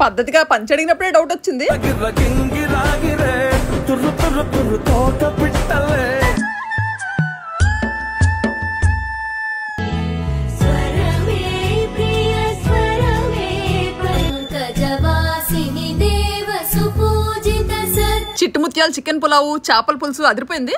పద్ధతిగా పంచడిగినప్పుడే డౌట్ వచ్చింది. చిట్టుముత్యాల చికెన్ పులావు, చేపల పులుసు అదిరిపోయింది.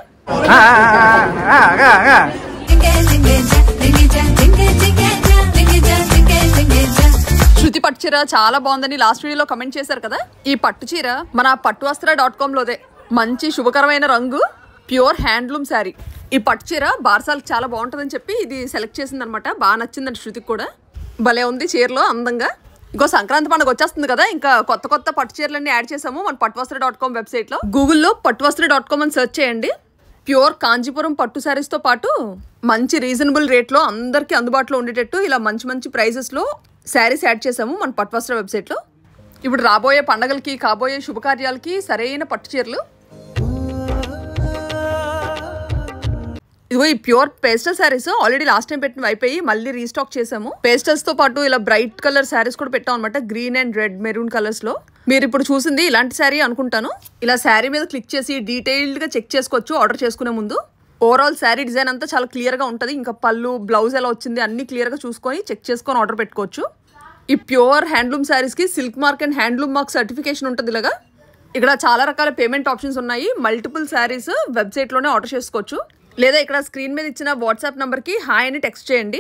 శృతి పట్టు చీర చాలా బాగుందని లాస్ట్ వీడియోలో కమెంట్ చేశారు కదా. ఈ పట్టు చీర మన పట్టువస్త్ర.com లోదే. మంచి శుభకరమైన రంగు, ప్యూర్ హ్యాండ్లూమ్ శారీ. ఈ పట్టు చీర బార్సాలకు చాలా బాగుంటుందని చెప్పి ఇది సెలెక్ట్ చేసింది అనమాట. బాగా నచ్చిందండి శృతికి కూడా. భలే ఉంది చీరలో అందంగా. ఇంకో సంక్రాంతి పండుగ వచ్చేస్తుంది కదా, ఇంకా కొత్త కొత్త పట్టు చీరలన్నీ యాడ్ చేసాము మన పట్టువస్త్ర.com వెబ్సైట్ లో. గూగుల్లో పట్టువస్త్ర.com అని సెర్చ్ చేయండి. ప్యూర్ కాంచీపురం పట్టు శారీస్ తో పాటు మంచి రీజనబుల్ రేట్ లో అందరికి అందుబాటులో ఉండేటట్టు ఇలా మంచి మంచి ప్రైజెస్ లో శారీస్ యాడ్ చేసాము మన పట్టువస్త్ర వెబ్సైట్ లో. ఇప్పుడు రాబోయే పండగలకి, కాబోయే శుభకార్యాలకి సరైన పట్టు చీరలు. ఇదిగో ఈ pure pastel saris already last time పెట్టినవి అయిపోయి మళ్ళీ రీస్టాక్ చేసాము. పేస్టల్స్ తో పాటు ఇలా బ్రైట్ కలర్ శారీస్ కూడా పెట్టాం అనమాట. Green and red, maroon colours లో. మీరు ఇప్పుడు చూసింది ఇలాంటి శారీ అనుకుంటాను. ఇలా శారీ మీద క్లిక్ చేసి డీటెయిల్డ్ గా చెక్ చేసుకోవచ్చు ఆర్డర్ చేసుకునే ముందు. ఓవరాల్ శారీ డిజైన్ అంతా చాలా క్లియర్ గా ఉంటుంది. ఇంకా పళ్ళు, బ్లౌజ్ ఎలా వచ్చింది అన్ని క్లియర్ గా చూసుకొని చెక్ చేసుకొని ఆర్డర్ పెట్టుకోవచ్చు. ఈ ప్యూర్ హ్యాండ్లూమ్ శారీస్ కి silk mark and handloom mark certification ఉంటుంది. ఇలాగా ఇక్కడ చాలా రకాల పేమెంట్ ఆప్షన్స్ ఉన్నాయి. మల్టిపుల్ శారీస్ వెబ్సైట్ లోనే ఆర్డర్ చేసుకోవచ్చు. లేదా ఇక్కడ స్క్రీన్ మీద ఇచ్చిన వాట్సాప్ నంబర్ కి హాయ్ అని టెక్స్ట్ చేయండి.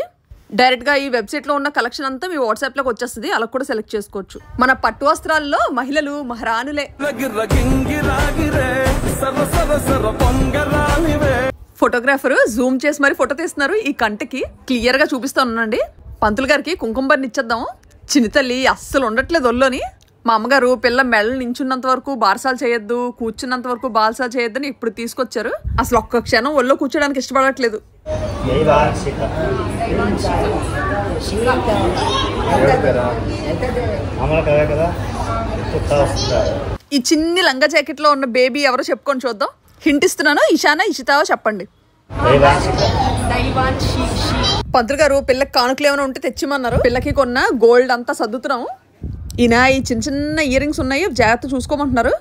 డైరెక్ట్ గా ఈ వెబ్సైట్ లో ఉన్న కలెక్షన్ అంతా మీ వాట్సాప్ లోకి వచ్చేస్తుంది. అలా కూడా సెలెక్ట్ చేసుకోవచ్చు. మన పట్టు వస్త్రాల్లో మహిళలు మహారాణులే. ఫోటోగ్రాఫర్ జూమ్ చేసి మరి ఫోటో తీస్తున్నారు. ఈ కంటకి క్లియర్ గా చూపిస్తా ఉన్నాండి. పంతులు గారికి కుంకుమబరిని ఇచ్చేద్దాము. చిన్న తల్లి అస్సలు ఉండట్లేదు ఒళ్ళోని. మా అమ్మగారు పిల్ల మెళ్ళ నించున్నంత వరకు బార్సాలు చేయొద్దు, కూర్చున్నంత వరకు బార్సాలు చేయొద్దని ఇప్పుడు తీసుకొచ్చారు. అసలు ఒక్క క్షణం ఒళ్ళో కూర్చోడానికి ఇష్టపడట్లేదు. ఈ చిన్ని లంగా జాకెట్ లో ఉన్న బేబీ ఎవరో చెప్పుకొని చూద్దాం. హింట్ ఇస్తున్నాను, ఇషానా ఇషితావో చెప్పండి. పంతులు గారు పిల్లకి కానుకలు ఏమైనా ఉంటే తెచ్చిమన్నారు. పిల్లకి కొన్న గోల్డ్ అంతా సర్దుతున్నాము. ఈయన ఈ చిన్న చిన్న ఇయర్ రింగ్స్ ఉన్నాయి, జాగ్రత్త చూసుకోమంటున్నారు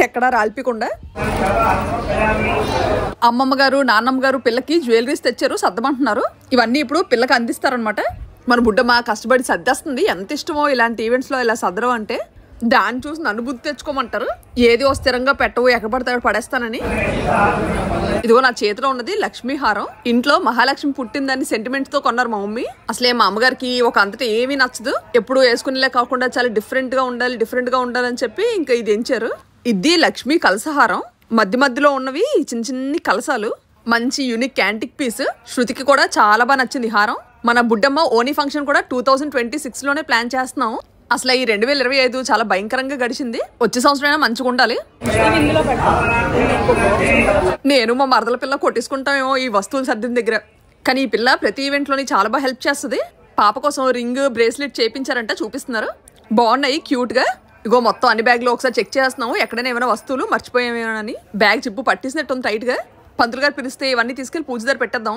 ఎక్కడా రాల్పకుండా. అమ్మమ్మ గారు, నాన్నమ్మ గారు పిల్లకి జ్యువెలరీస్ తెచ్చారు, సర్దమంటున్నారు. ఇవన్నీ ఇప్పుడు పిల్లకి అందిస్తారనమాట. మన బుడ్డమ్మ కష్టపడి సర్దేస్తుంది. ఎంత ఇష్టమో ఇలాంటి ఈవెంట్స్ లో ఇలా సర్దడం అంటే. దాన్ని చూసి నన్ను బుద్ధి తెచ్చుకోమంటారు. ఏది ఓ స్థిరంగా పెట్టవు, ఎక్కడ పడితే అక్కడ పడేస్తానని. ఇదిగో నా చేతిలో ఉన్నది లక్ష్మీ హారం. ఇంట్లో మహాలక్ష్మి పుట్టిందని సెంటిమెంట్ తో కొన్నారు మా మమ్మీ. అసలే మా అమ్మగారికి ఒక అంతటా ఏమీ నచ్చదు. ఎప్పుడు వేసుకునేలే కాకుండా చాలా డిఫరెంట్ గా ఉండాలని చెప్పి ఇంకా ఇది ఎంచారు. ఇది లక్ష్మీ కలసహారం. మధ్య మధ్యలో ఉన్నవి చిన్న చిన్ని కలసాలు. మంచి యూనిక్ యాంటిక్ పీస్. శృతికి కూడా చాలా బాగా నచ్చింది హారం. మన బుడ్డమ్మ ఓనీ ఫంక్షన్ కూడా 2026 లోనే ప్లాన్ చేస్తున్నాం. అసలు ఈ 2025 చాలా భయంకరంగా గడిచింది. వచ్చే సంవత్సరం మంచిగా ఉండాలి. నేను మా మరదల పిల్ల కొట్టేసుకుంటామేమో ఈ వస్తువులు సర్దిన దగ్గర. కానీ ఈ పిల్ల ప్రతి ఈవెంట్ లోని చాలా బాగా హెల్ప్ చేస్తుంది. పాప కోసం రింగ్, బ్రేస్లెట్ చేయించారంట, చూపిస్తున్నారు. బాగున్నాయి, క్యూట్ గా. ఇగో మొత్తం అన్ని బ్యాగ్ లో ఒకసారి చెక్ చేస్తున్నాము, ఎక్కడైనా ఏమైనా వస్తువులు మర్చిపోయామేమోనని. బ్యాగ్ జిప్పు పట్టేసినట్టు ఉంది టైట్ గా. పంతులు గారు పిలిస్తే ఇవన్నీ తీసుకెళ్లి పూజ దగ్గర పెట్టేద్దాం.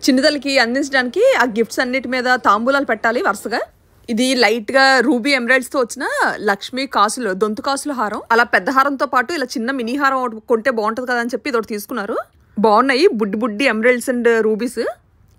చిన్నదలకి అందించడానికి ఆ గిఫ్ట్స్ అన్నిటి మీద తాంబూలాలు పెట్టాలి వరుసగా. ఇది లైట్ గా రూబీ ఎమరాల్డ్స్ తో వచ్చిన లక్ష్మీ కాసులు, దొంతు కాసుల హారం. అలా పెద్ద హారంతో పాటు ఇలా చిన్న మినీ హారం కొంటే బాగుంటది కదా అని చెప్పి ఇది ఒకటి తీసుకున్నారు. బాగున్నాయి బుడ్డి బుడ్డి ఎమరాల్డ్స్ అండ్ రూబీస్.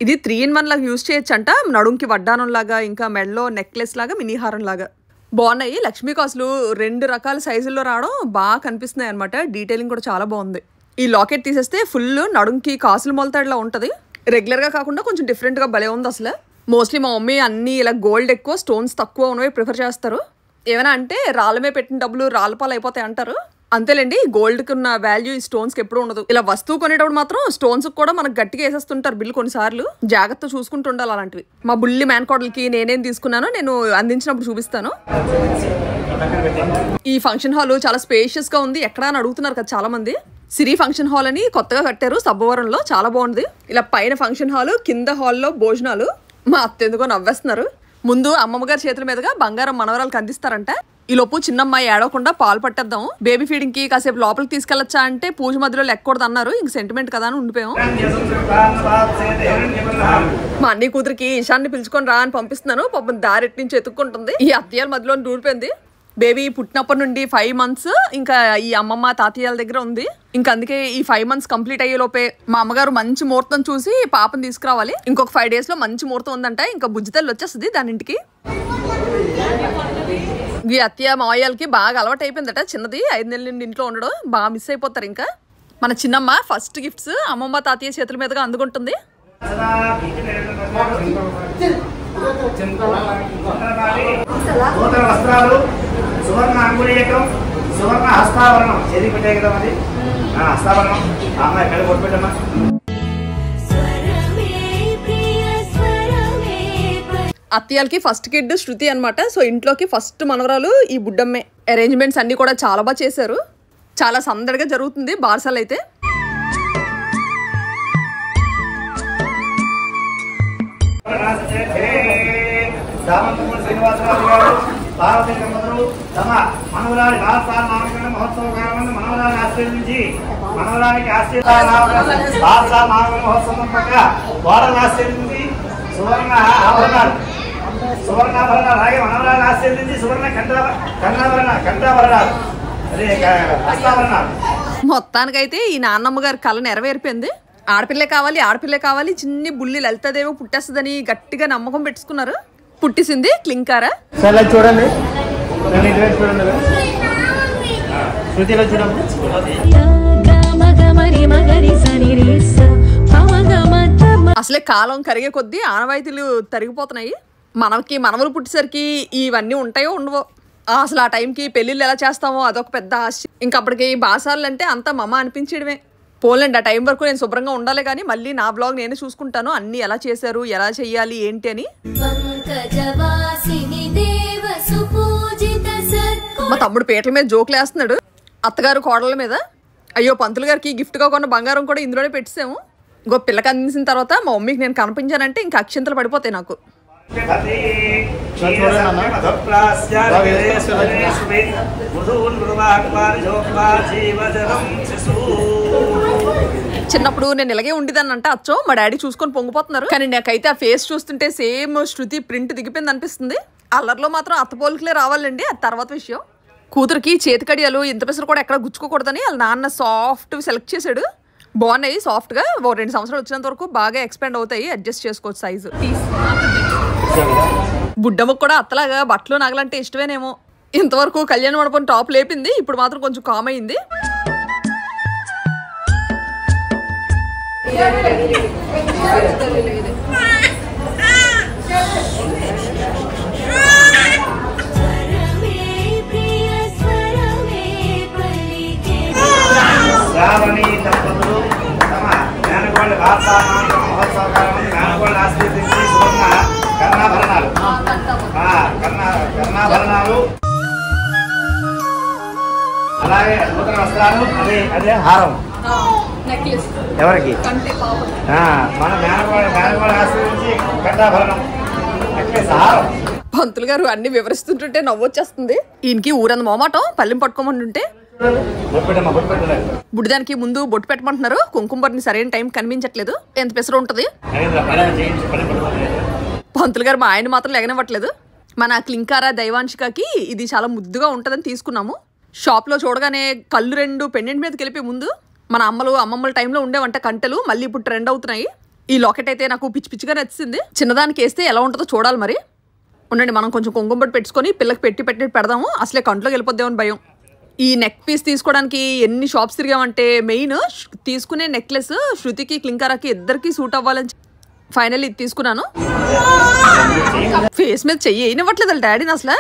ఇది 3-in-1 లాగా యూజ్ చేయొచ్చంట. నడుంకి వడ్డానం లాగా, ఇంకా మెడలో నెక్లెస్ లాగా, మినీ హారం లాగా. బాగున్నాయి. లక్ష్మీ కాసులు 2 రకాల సైజుల్లో రావడం బాగా కనిపిస్తున్నాయి అనమాట. డీటెయిలింగ్ కూడా చాలా బాగుంది. ఈ లాకెట్ తీసేస్తే ఫుల్ నడుంకి కాసులు మొలతాడులా ఉంటది. రెగ్యులర్ గా కాకుండా కొంచెం డిఫరెంట్ గా భలే ఉంది అసలు. మోస్ట్లీ మా మమ్మీ అన్ని ఇలా గోల్డ్ ఎక్కువ, స్టోన్స్ తక్కువ ఉన్నవి ప్రిఫర్ చేస్తారు. ఏమైనా అంటే రాళ్ళమే పెట్టిన డబ్బులు రాళ్ళపాలు అయిపోతాయి అంటారు. అంతేలేండి, గోల్డ్ కి ఉన్న వాల్యూ ఈ స్టోన్స్ కి ఎప్పుడు ఉండదు. ఇలా వస్తువు కొనేటప్పుడు మాత్రం స్టోన్స్ కూడా మనకు గట్టిగా వేసేస్తుంటారు బిల్లు కొన్నిసార్లు. జాగ్రత్త చూసుకుంటూ ఉండాలి అలాంటివి. మా బుల్లి మేనకోడలకి నేనేం తీసుకున్నానో నేను అందించినప్పుడు చూపిస్తాను. ఈ ఫంక్షన్ హాల్ చాలా స్పేషియస్ గా ఉంది. ఎక్కడా అని అడుగుతున్నారు కదా చాలా మంది. సిరి ఫంక్షన్ హాల్ అని కొత్తగా కట్టారు సబ్బవరంలో, చాలా బాగుంది. ఇలా పైన ఫంక్షన్ హాల్, కింద హాల్లో భోజనాలు. మా అత్త ఎందుకో నవ్వేస్తున్నారు. ముందు అమ్మమ్మ గారి చేతుల మీదుగా బంగారం మనవరాలకు అందిస్తారంట. ఈ లోపు చిన్నమ్మాయి ఏడవకుండా పాలు పట్టేద్దాం. బేబీ ఫీడింగ్ కి కాసేపు లోపలికి తీసుకెళ్లొచ్చా అంటే పూజ మధ్యలో లెక్కకూడదు అన్నారు. ఇంక సెంటిమెంట్ కదా అని ఉండిపోయాం. మా అన్ని కూతురికి ఈశాన్ని పిలుచుకొని రా అని పంపిస్తున్నాను. పాపం దారెట్ నుంచి ఎత్తుక్కుంటుంది. ఈ అత్తయ్యల మధ్యలో దూరిపోయింది. బేబీ పుట్టినప్పటి నుండి 5 months ఇంకా ఈ అమ్మమ్మ తాతయ్యల దగ్గర ఉంది. ఇంకా అందుకే ఈ 5 months కంప్లీట్ అయ్యే లోపే మా అమ్మగారు మంచి ముహూర్తం చూసి పాపను తీసుకురావాలి. ఇంకొక 5 days లో మంచి ముహూర్తం ఉందంట. ఇంకా బుజ్జితల్లి వచ్చేస్తుంది దాని ఇంటికి. ఈ అత్తయ్య మావయ్యలకి బాగా అలవాటు అయిపోయిందట. చిన్నది 5 నెలల నుండి ఇంట్లో ఉండడం బాగా మిస్ అయిపోతారు. ఇంకా మన చిన్నమ్మ ఫస్ట్ గిఫ్ట్స్ అమ్మమ్మ తాతయ్య చేతుల మీదుగా అందుకుంటుంది. సువర్ణ అంగుళీయకం సువర్ణ హస్తావరణం చేతి పెట్టే కదా అది హస్తావరణం అమ్మాయి కళ్ళు కొట్టుపెట్టమ్మా. అత్తయ్యలకి ఫస్ట్ కిడ్ శృతి అనమాట. సో ఇంట్లోకి ఫస్ట్ మనవరాలు ఈ బుడ్డమ్మే. అరేంజ్మెంట్స్ అన్ని కూడా చాలా బాగా చేశారు. చాలా సందడిగా జరుగుతుంది బార్సాలు అయితే. శ్రీనివాసరావు గారు పార్వతీ దంపతులు తమ మనవరాలి బాలసాల నామకరణ మహోత్సవ కాలంలో మనవరాన్ని ఆశీర్వదించి మనవరానికి బాలసాల నామకరణ మహోత్సవం పక్క వారాన్ని ఆశీర్వదించి సువర్ణ ఆభరణాలు అలాగే మనవరాన్ని ఆశీర్వదించి సువర్ణ కంఠాభరణాలు అదే హస్తాభరణాలు. మొత్తానికైతే ఈ నాన్నమ్మ గారి కళ నెరవేరిపోయింది. ఆడపిల్లే కావాలి చిన్ని బుల్లి లలితాదేవి పుట్టేస్తుందని గట్టిగా నమ్మకం పెట్టుకున్నారు. పుట్టిసింది క్లింకారా. చూడండి శృతిలో చూడండి. అసలే కాలం కరిగే కొద్దీ ఆనవాయితీలు తరిగిపోతున్నాయి. మనవలు పుట్టేసరికి ఇవన్నీ ఉంటాయో ఉండవో. అసలు ఆ టైంకి పెళ్ళిళ్ళు ఎలా చేస్తామో అదొక పెద్ద ఆశ. ఇంకప్పటికి బాసాలు అంటే అంతా మమ్మ అనిపించడమే. పోలేండి ఆ టైం వరకు నేను శుభ్రంగా ఉండాలి కానీ మళ్ళీ నా బ్లాగ్ నేనే చూసుకుంటాను. అన్ని ఎలా చేశారు, ఎలా చెయ్యాలి, ఏంటి అని. మా తమ్ముడు పీటల మీద జోకులు వేస్తున్నాడు అత్తగారు కోడల మీద. అయ్యో పంతులు గారికి గిఫ్ట్గా కొన్న బంగారం కూడా ఇందులోనే పెట్టేసాము. ఇంకో పిల్లకి అందించిన తర్వాత మా మమ్మీకి నేను కనిపించానంటే ఇంకా అక్షంతలు పడిపోతాయి నాకు. చిన్నప్పుడు నేను ఇలాగే ఉండేదాన్ని అంటే అచ్చో మా డాడీ చూసుకొని పొంగిపోతున్నారు. కానీ నాకైతే ఆ ఫేస్ చూస్తుంటే సేమ్ శృతి ప్రింట్ దిగిపోయింది అనిపిస్తుంది. అల్లర్లో మాత్రం అత్త పోలికలే రావాలండి, అది తర్వాత విషయం. కూతురికి చేతి కడియాలు ఇంత పెసరు కూడా ఎక్కడ గుచ్చుకోకూడదని వాళ్ళ నాన్న సాఫ్ట్ సెలెక్ట్ చేశాడు. బాగున్నాయి సాఫ్ట్గా. 2 సంవత్సరాలు వచ్చినంత వరకు బాగా ఎక్స్పాండ్ అవుతాయి, అడ్జస్ట్ చేసుకోవచ్చు సైజు. బుడ్డమ్మకు కూడా అత్తలాగా బట్టలు నగలంటే ఇష్టమేనేమో. ఇంతవరకు కళ్యాణ మండపం టాప్ లేపింది, ఇప్పుడు మాత్రం కొంచెం కామ్ అయింది. శ్రావణి దంపతులు తమ మేనగోళ్ళ మహోత్సవ కాలంలో మేనగోళ్ళ ఆశీర్వదించి సువర్ణ కర్ణాభరణాలు అలాగే నూతన వస్త్రాలు అదే హారం ఎవరికి మన మేనగోళ్ళ ఆశీర్వదించి కంఠాభరణం నెక్లెస్ హారం. పంతులు గారు అన్ని వివరిస్తుంటుంటే నవ్వొచ్చేస్తుంది. ఈయనకి ఊరంత మోమాటం పల్లెం పట్టుకోమంటుంటే బుడ్డిదానికి ముందు బొట్టు పెట్టమంటున్నారు. కుంకుమని సరైన టైం కనిపించట్లేదు. ఎంత పెసరు ఉంటది. పంతులు గారు మా ఆయన మాత్రం లెగనివ్వట్లేదు. మన క్లింకారా దైవాంశికకి ఇది చాలా ముద్దుగా ఉంటదని తీసుకున్నాము. షాప్ లో చూడగానే కళ్ళు 2 పెండెంట్ మీద కలిపి ముందు మన అమ్మమ్మల టైంలో ఉండేవంట కంటెలు, మళ్ళీ ఇప్పుడు ట్రెండ్ అవుతున్నాయి. ఈ లాకెట్ అయితే నాకు పిచ్చి పిచ్చిగా నచ్చింది. చిన్నదానికి వేస్తే ఎలా ఉంటుందో చూడాలి. మరి ఉండండి మనం కొంచెం కుంకుమ బొట్టు పెట్టుకొని పిల్లకి పెట్టి పెడదాము. అసలే కంట్లోకి వెళ్ళిపోద్దామని భయం. ఈ నెక్ పీస్ తీసుకోవడానికి ఎన్ని షాప్స్ తిరిగామంటే మెయిన్ తీసుకునే నెక్లెస్ శృతికి క్లింకారాకి ఇద్దరికి సూట్ అవ్వాలని ఫైనల్ ఇది తీసుకున్నాను. ఫేస్ మీద చెయ్యి వేయనివ్వట్లేదు డాడీని అసలు.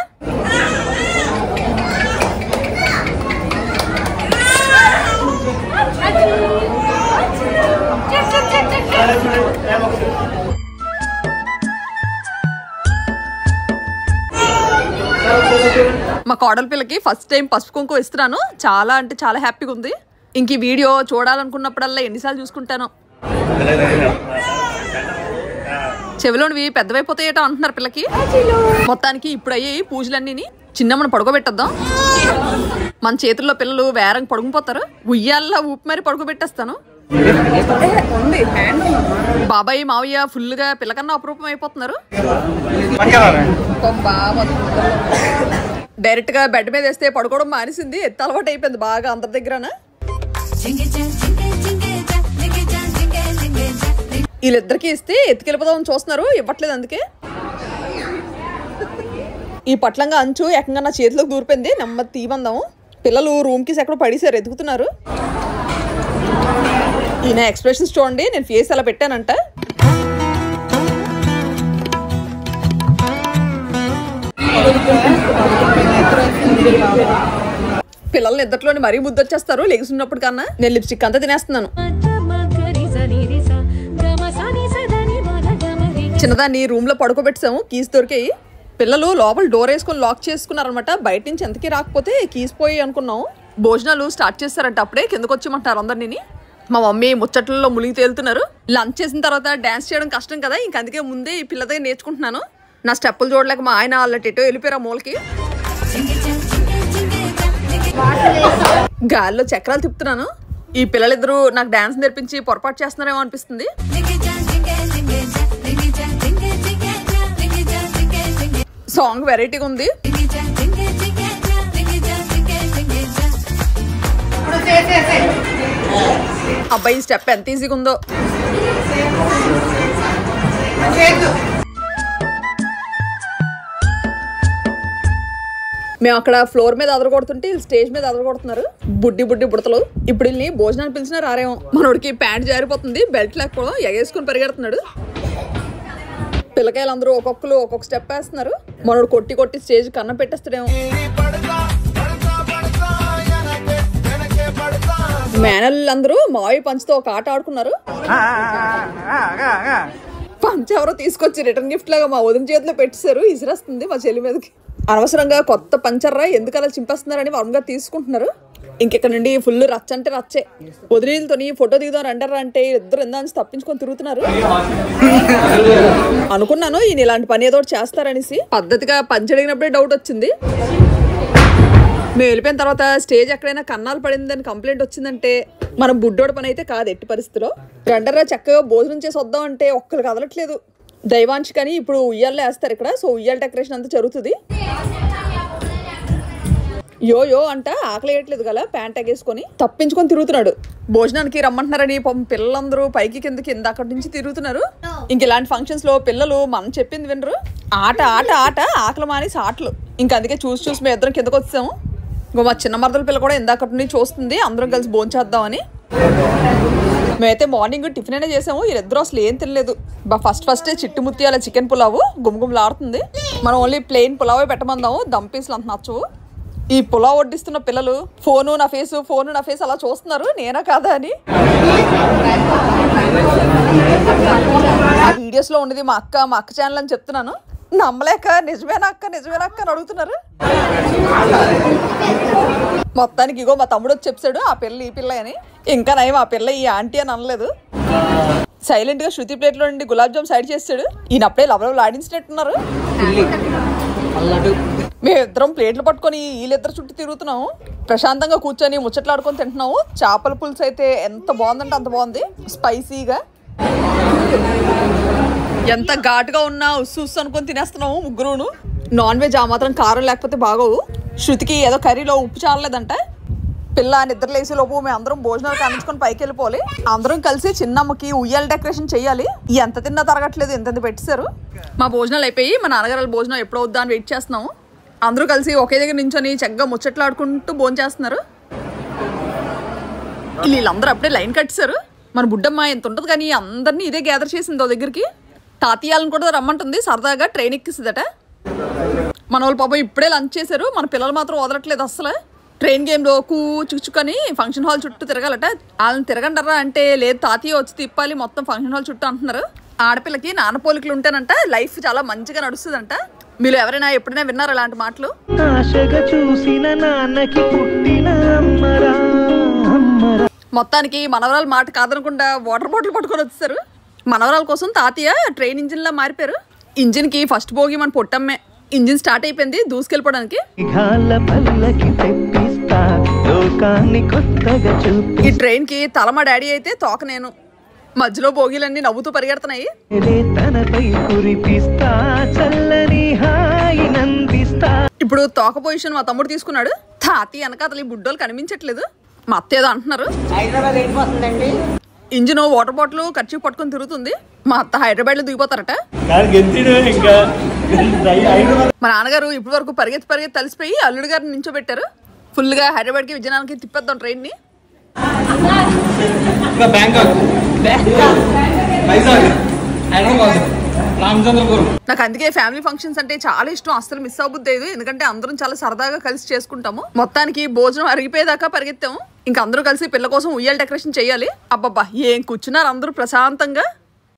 మా కోడల పిల్లకి ఫస్ట్ టైం పసుపు కుంకుమ ఇస్తున్నాను. చాలా అంటే చాలా హ్యాపీగా ఉంది. ఇంక ఈ వీడియో చూడాలనుకున్నప్పుడల్లా ఎన్నిసార్లు చూసుకుంటాను. చెవిలోనివి పెద్దవైపోతాయేటో అంటున్నారు పిల్లకి. మొత్తానికి ఇప్పుడు అయ్యాయి పూజలన్నీ. చిన్నమ్మను పడుకోబెట్టద్దాం. మన చేతుల్లో పిల్లలు వేరంగా పడుకుపోతారు. ఉయ్యాల్లో ఊపి మరి పడుకోబెట్టేస్తాను. బాబాయ్ మావయ్య ఫుల్ గా పిల్లకన్నా అపురూపం అయిపోతున్నారు. డైరెక్ట్ గా బెడ్ మీద వేస్తే పడుకోవడం మానేసింది. ఎత్త అలవాటు అయిపోయింది బాగా అందరి దగ్గర. వీళ్ళిద్దరికి ఇస్తే ఎత్తుకెళ్ళిపోదామని చూస్తున్నారు, ఇవ్వట్లేదు. అందుకే ఈ పట్లంగా అంచు ఏకంగా నా చేతిలోకి దూరిపోయింది. నెమ్మది తీమందాము. పిల్లలు రూమ్ కి ఎక్కడో పడేసారు, ఎదుగుతున్నారు. ఈయన ఎక్స్ప్రెషన్స్ చూడండి, నేను ఫేస్ అలా పెట్టానంట. పిల్లల్ని ఇద్దట్లోని మరీ ముద్దొచ్చేస్తారు లెగుసున్నప్పుడు కన్నా. నేను లిప్స్టిక్ అంతా తినేస్తున్నాను. చిన్నదాన్ని రూమ్ లో పడుకోబెట్టాము, కీస్ దొరికాయి. పిల్లలు లోపల డోర్ వేసుకొని లాక్ చేసుకున్నారనమాట. బయట నుంచి ఎంతకీ రాకపోతే కీస్ పోయి అనుకున్నాము. భోజనాలు స్టార్ట్ చేస్తారంట, అప్పుడే కిందకు వచ్చేయమంటారు అందరినీ. మా మమ్మీ ముచ్చట్లలో మునిగి తేలుతున్నారు. లంచ్ చేసిన తర్వాత డాన్స్ చేయడం కష్టం కదా, ఇంక అందుకే ముందే ఈ పిల్ల దగ్గర నేర్చుకుంటున్నాను. నా స్టెప్పులు చూడలేక మా ఆయన వాళ్ళ టెటో వెళ్ళిపోయారు ఆ మూలకి. గాల్లో చక్రాలు తిప్పుతున్నాను. ఈ పిల్లలిద్దరూ నాకు డాన్స్ నేర్పించి పొరపాటు చేస్తున్నారేమో అనిపిస్తుంది. సాంగ్ వెరైటీగా ఉంది. అబ్బాయి స్టెప్ ఎంత ఈజీగా ఉందో. మేము అక్కడ ఫ్లోర్ మీద అదరగొడుతుంటే స్టేజ్ మీద అదరగొడుతున్నారు. బుడ్డి బుడతలు. ఇప్పుడు వీళ్ళని భోజనాన్ని పిలిచినా రారేమో. మనోడికి ప్యాంట్ జారిపోతుంది, బెల్ట్ లేకపోవడం, ఎగేసుకుని పరిగెడుతున్నాడు. పిల్లకాయలు అందరూ ఒక్కొక్కరు ఒక్కొక్క స్టెప్ వేస్తున్నారు. మనోడు కొట్టి కొట్టి స్టేజ్ కన్నం పెట్టేస్తాడేమో. మేనల్లందరూ మావి పంచుతో ఒక ఆట ఆడుకున్నారు. పంచ్ ఎవరో తీసుకొచ్చి రిటర్న్ గిఫ్ట్ లాగా మా వదిన చేతిలో పెట్టేశారు. ఇసిరేస్తుంది మా చెల్లి మీదకి. అనవసరంగా కొత్త పంచర్రా ఎందుకు అలా చింపేస్తున్నారని వర్మగా తీసుకుంటున్నారు. ఇంకెక్కడ నుండి ఫుల్ రచ్చ అంటే రచ్చే. వదిలితో ఫోటో దిగుదాం రండర్రా అంటే ఇద్దరు ఎందా నుంచి తప్పించుకొని తిరుగుతున్నారు. అనుకున్నాను ఈయన ఇలాంటి పని ఏదో చేస్తారనేసి. పద్ధతిగా పంచడిగినప్పుడే డౌట్ వచ్చింది. మేము వెళ్ళిపోయిన తర్వాత స్టేజ్ ఎక్కడైనా కన్నాలు పడిందని కంప్లైంట్ వచ్చిందంటే మనం బుడ్డోడి పని అయితే కాదు ఎట్టి పరిస్థితిలో. రండర్రా చక్కగా భోజనం చేసి వద్దాం అంటే ఒక్కరు కదలట్లేదు. దైవాంశ్ కానీ ఇప్పుడు ఉయ్యాల్లో వేస్తారు ఇక్కడ. సో ఉయ్యాల డెకరేషన్ అంతా జరుగుతుంది. యో అంట ఆకలి వేయట్లేదు కదా, ప్యాంట్ ఎగేసుకొని తప్పించుకొని తిరుగుతున్నాడు. భోజనానికి రమ్మంటున్నారని పిల్లలందరూ పైకి కిందకి అక్కడి నుంచి తిరుగుతున్నారు. ఇంక ఇలాంటి ఫంక్షన్స్ లో పిల్లలు మనం చెప్పింది వినరు. ఆట ఆట ఆట ఆకలి మానేసి ఆటలు. ఇంక అందుకే చూసి మేము ఇద్దరం కిందకు వచ్చాము. ఇంకో మా చిన్న మరదల పిల్ల కూడా ఇందాకటి నుంచి చూస్తుంది, అందరం కలిసి భోంచేద్దామని. మేమైతే మార్నింగ్ టిఫిన్ అయినా చేసాము. వీళ్ళిద్దరూ అసలు ఏం తినలేదు. ఫస్టే చిట్టు ముత్యాల చికెన్ పులావు గుమగుమలాడుతుంది. మనం ఓన్లీ ప్లెయిన్ పులావే పెట్టమందాము, దమ్ పీసులు అంత నచ్చవు. ఈ పులావ్ వడ్డిస్తున్న పిల్లలు ఫోను నా ఫేస్ అలా చూస్తున్నారు, నేనా కాదా అని. ఆ వీడియోస్ లో ఉండేది మా అక్క ఛానల్ అని చెప్తున్నాను. నమ్మలేక నిజమేనా అక్క అని అడుగుతున్నారు. మొత్తానికి ఇగో మా తమ్ముడు వచ్చి చెప్పాడు ఆ పిల్ల ఈ పిల్ల అని. ఇంకా నయం ఆ పిల్ల ఈ ఆంటీ అని అనలేదు. సైలెంట్ గా శృతి ప్లేట్ లో నుండి గులాబ్ జామ్ సైడ్ చేస్తాడు. ఈయనప్పుడే లవలవలు ఆడించినట్టున్నారు. మేమిద్దరం ప్లేట్లు పట్టుకొని వీళ్ళిద్దరు చుట్టూ తిరుగుతున్నాము. ప్రశాంతంగా కూర్చొని ముచ్చట్లాడుకొని తింటున్నాము. చేపల పులుసు అయితే ఎంత బాగుందంటే అంత బాగుంది, స్పైసీగా. ఎంత ఘాటుగా ఉన్నా ఉస్సు అనుకొని తినేస్తున్నాము ముగ్గురును. నాన్ వెజ్ ఆ మాత్రం కారం లేకపోతే బాగోవు. శృతికి ఏదో కర్రీలో ఉప్పు చాలలేదంట. పిల్ల నిద్ర లేసే లోపు మేము అందరం భోజనాలు కానించుకొని పైకి వెళ్ళిపోవాలి. అందరం కలిసి చిన్నమ్మకి ఉయ్యాల డెకరేషన్ చెయ్యాలి. ఎంత తిన్నా తరగట్లేదు, ఎంత పెట్టేశారు. మా భోజనాలు అయిపోయి మా నాన్నగారు భోజనం ఎప్పుడు వద్దా అని వెయిట్ చేస్తున్నాము. అందరూ కలిసి ఒకే దగ్గర నించొని చక్కగా ముచ్చట్లాడుకుంటూ భోజనం చేస్తున్నారు. వీళ్ళందరూ అప్పుడే లైన్ కట్టేశారు. మన బుడ్డమ్మ ఎంత ఉంటుంది కానీ అందరినీ ఇదే గ్యాదర్ చేసింది ఓ దగ్గరికి. తాతయ్యాలను కూడా రమ్మంటుంది, సరదాగా ట్రైన్ ఎక్కిస్తుందట. మన వాళ్ళు పాపం ఇప్పుడే లంచ్ చేశారు. మన పిల్లలు మాత్రం వదలట్లేదు అసలు. ట్రైన్ గేమ్లో కూచుకొని ఫంక్షన్ హాల్ చుట్టూ తిరగాలట. వాళ్ళని తిరగండరా అంటే లేదు తాతయ్య వచ్చి తిప్పాలి మొత్తం ఫంక్షన్ హాల్ చుట్టూ అంటున్నారు. ఆడపిల్లకి నాన్న పోలికలు ఉంటేనంట లైఫ్ చాలా మంచిగా నడుస్తుందంట. మీరు ఎవరైనా ఎప్పుడైనా విన్నారా ఇలాంటి మాటలు? మొత్తానికి మనవరాలు మాట కాదనకుండా వాటర్ బాటిల్ పట్టుకొని వచ్చేసారు. మనవరాల కోసం తాతయ్య ట్రైన్ ఇంజిన్ లా మారిపోయారు. ఇంజిన్ కి ఫస్ట్ భోగి మన పొట్టమ్మే. ఇంజిన్ స్టార్ట్ అయిపోయింది దూసుకెళ్ళిపోవడానికి. ఈ ట్రైన్ కి తల మా డాడీ అయితే తోక నేను. మధ్యలో బోగీలన్నీ నవ్వుతూ పరిగెడుతున్నాయి. ఇప్పుడు తోక పొజిషన్ మా తమ్ముడు తీసుకున్నాడు. తాతి వెనకాతలు ఈ బుడ్డోలు కనిపించట్లేదు. మా అత్త ఏదో అంటున్నారు. ఇంజిన్ వాటర్ బాటిల్ ఖర్చు పట్టుకొని తిరుగుతుంది. మా అత్త హైదరాబాద్ లో దిగిపోతారట. మా నాన్నగారు ఇప్పటి వరకు పరిగెత్తి తలిసిపోయి అల్లుడు గారిని నించోబెట్టారు. ఫుల్ గా హైదరాబాద్ కి విజయనగరానికి తిప్పేద్దాం ట్రైన్ ని. నాకు అందుకే ఫ్యామిలీ ఫంక్షన్స్ అంటే చాలా ఇష్టం. అస్సలు మిస్ అవ్వద్దు. ఎందుకంటే అందరం చాలా సరదాగా కలిసి చేసుకుంటాము. మొత్తానికి భోజనం అరిగిపోయేదాకా పరిగెత్తాము. ఇంకా అందరూ కలిసి పిల్ల కోసం ఉయ్యాల డెకరేషన్ చేయాలి. అబ్బబ్బా ఏం కూర్చున్నారు అందరూ ప్రశాంతంగా.